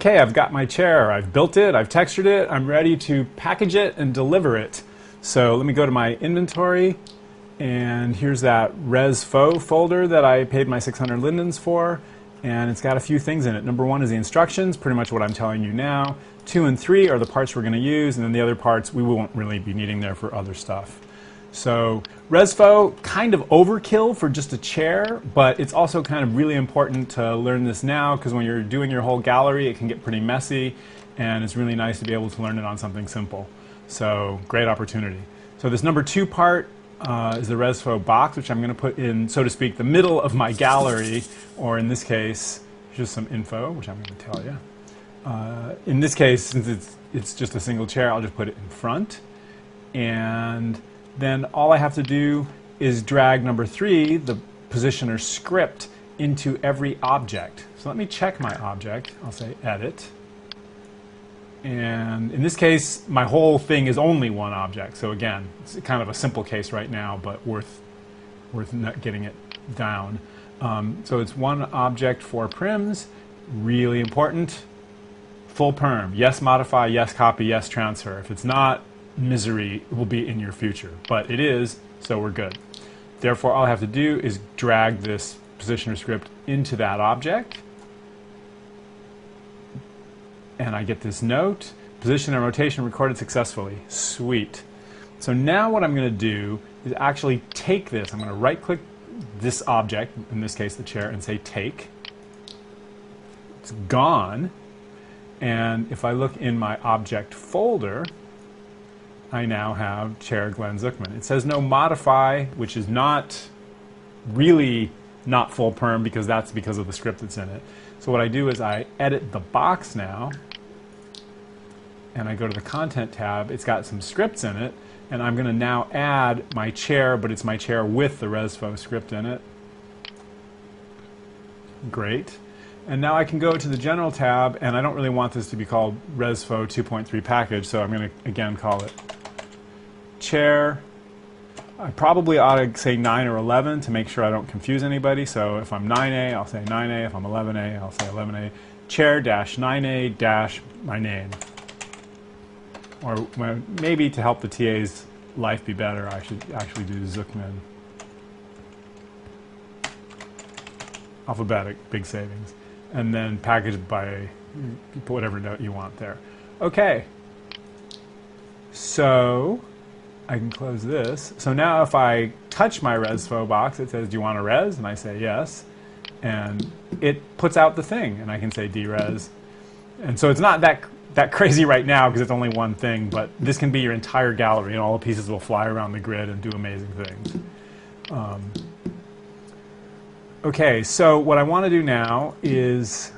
Okay, I've got my chair. I've built it, I've textured it, I'm ready to package it and deliver it. So let me go to my inventory, and here's that Rez Faux folder that I paid my 600 lindens for, and it's got a few things in it. Number one is the instructions, pretty much what I'm telling you now. 2 and 3 are the parts we're going to use, and then the other parts we won't really be needing there for other stuff. So Rez Faux, kind of overkill for just a chair, but it's also kind of really important to learn this now because when you're doing your whole gallery it can get pretty messy, and it's really nice to be able to learn it on something simple. So great opportunity. So this number 2 part is the Rez Faux box, which I'm going to put in, so to speak, the middle of my gallery, or in this case, just some info, which I'm going to tell you. In this case, since it's just a single chair, I'll just put it in front. And then all I have to do is drag number 3, the positioner script, into every object. So let me check my object. I'll say edit. And in this case, my whole thing is only one object. So again, it's kind of a simple case right now, but worth not getting it down. So it's one object, 4 prims, really important. Full perm, yes modify, yes copy, yes transfer. If it's not, misery will be in your future, but it is, so we're good. Therefore, all I have to do is drag this positioner script into that object, and I get this note, position and rotation recorded successfully. Sweet. So now what I'm going to do is actually take this. I'm going to right click this object, in this case the chair, and say take. It's gone. And if I look in my object folder, I now have chair Glenn Zuckman. It says no modify, which is not really not full perm because that's because of the script that's in it. So what I do is I edit the box now, and I go to the content tab. It's got some scripts in it, and I'm going to now add my chair, but it's my chair with the Rez Faux script in it. Great. And now I can go to the General tab, and I don't really want this to be called Rez Faux 2.3 package, so I'm going to again call it chair. I probably ought to say 9 or 11 to make sure I don't confuse anybody. So if I'm 9A, I'll say 9A. If I'm 11A, I'll say 11A. Chair-9A- my name. Or maybe to help the TA's life be better, I should actually do Zuckman. Alphabetic, big savings. And then packaged by, you put whatever note you want there. Okay. So I can close this. So now if I touch my Rez Faux box, it says, do you want a res? And I say yes. And it puts out the thing, and I can say derez. And so it's not that crazy right now because it's only one thing, but this can be your entire gallery, and all the pieces will fly around the grid and do amazing things. Okay, so what I want to do now is,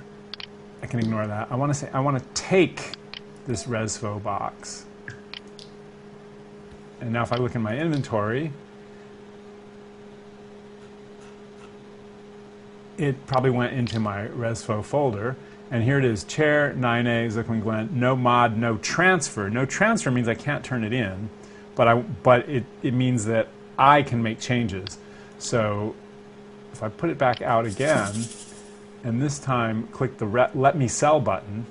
I can ignore that. I want to take this Rez Faux box. And now if I look in my inventory, it probably went into my Rez Faux folder. And here it is, chair, 9A, Zuckman Glenn, no mod, no transfer. No transfer means I can't turn it in, but it means that I can make changes. So if I put it back out again, and this time click the Let Me Sell button,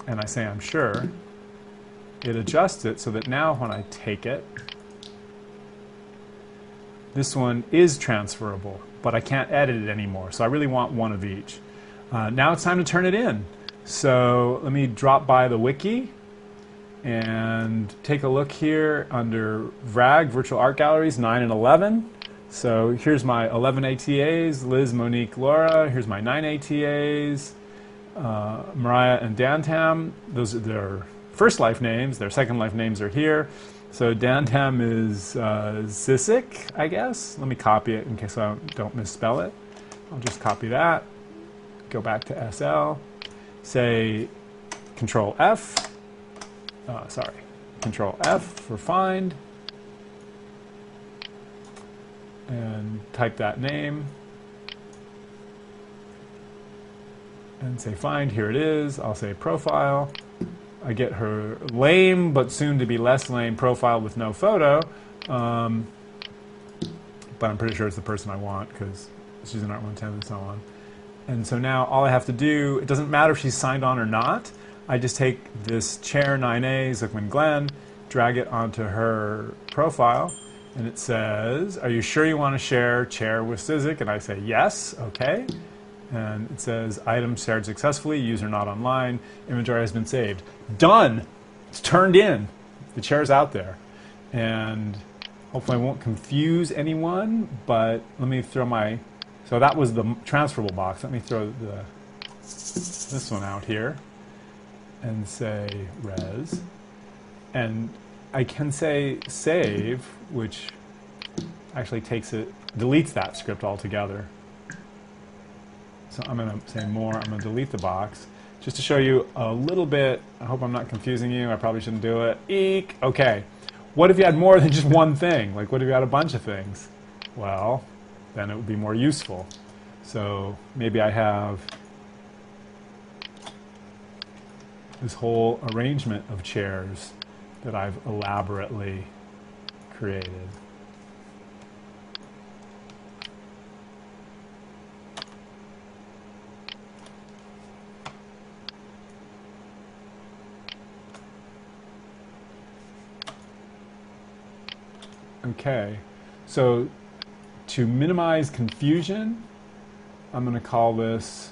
and I say I'm sure, it adjusts it so that now when I take it, this one is transferable, but I can't edit it anymore. So I really want one of each. Now it's time to turn it in. So let me drop by the wiki and take a look here under VRAG, Virtual Art Galleries, 9 and 11. So here's my 11 ATAs, Liz, Monique, Laura. Here's my 9 ATAs, Mariah and Dantam. Those are their first life names. Their second life names are here. So Dantam is Zisik, I guess. Let me copy it in case I don't misspell it. I'll just copy that. Go back to SL. Say Control F. Control F for find. And type that name. And say find. Here it is. I'll say profile. I get her lame, but soon to be less lame profile with no photo. But I'm pretty sure it's the person I want because she's an Art 110 and so on. And so now all I have to do, it doesn't matter if she's signed on or not. I just take this chair 9A, Zuckman Glenn, drag it onto her profile, and it says, are you sure you want to share chair with Cizik? And I say, yes, okay. And it says, item shared successfully, user not online, inventory has been saved. Done! It's turned in. The chair's out there. And hopefully I won't confuse anyone, but let me throw my, so that was the transferable box. Let me throw this one out here and say res. And I can say save, which actually deletes that script altogether. So I'm going to say more, I'm going to delete the box. Just to show you a little bit, I hope I'm not confusing you, I probably shouldn't do it. Eek! Okay. What if you had more than just one thing? Like what if you had a bunch of things? Well, then it would be more useful. So maybe I have this whole arrangement of chairs that I've elaborately created. Okay, so to minimize confusion, I'm going to call this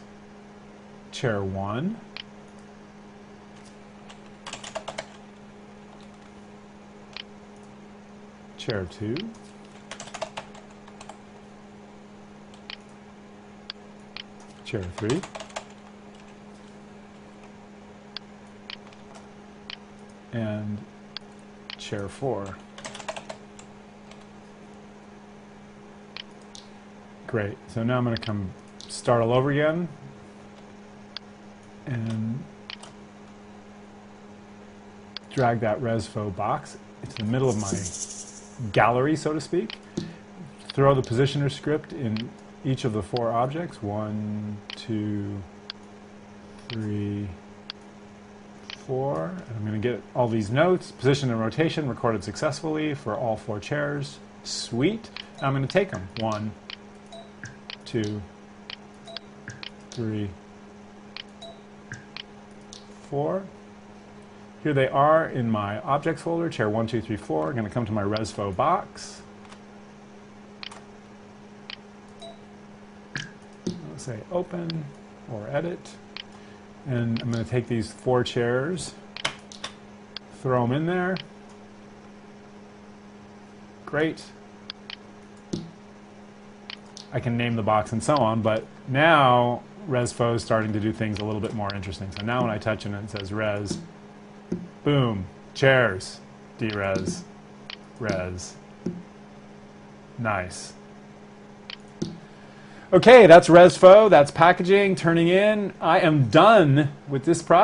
chair 1. Chair 2. Chair 3. And chair 4. Great. So now I'm going to start all over again and drag that Resfo box into the middle of my gallery, so to speak. Throw the positioner script in each of the 4 objects. 1, 2, 3, 4. And I'm going to get all these notes. Position and rotation recorded successfully for all 4 chairs. Sweet. Now I'm going to take them. 1, 2, 3, 4. Here they are in my objects folder, chair 1, 2, 3, 4. I'm going to come to my Resfo box. I'll say open or edit. And I'm going to take these 4 chairs, throw them in there. Great. I can name the box and so on, but now Resfo is starting to do things a little bit more interesting. So now when I touch it and it says res, boom, chairs, derez, res. Nice. Okay, that's Resfo, that's packaging, turning in. I am done with this project.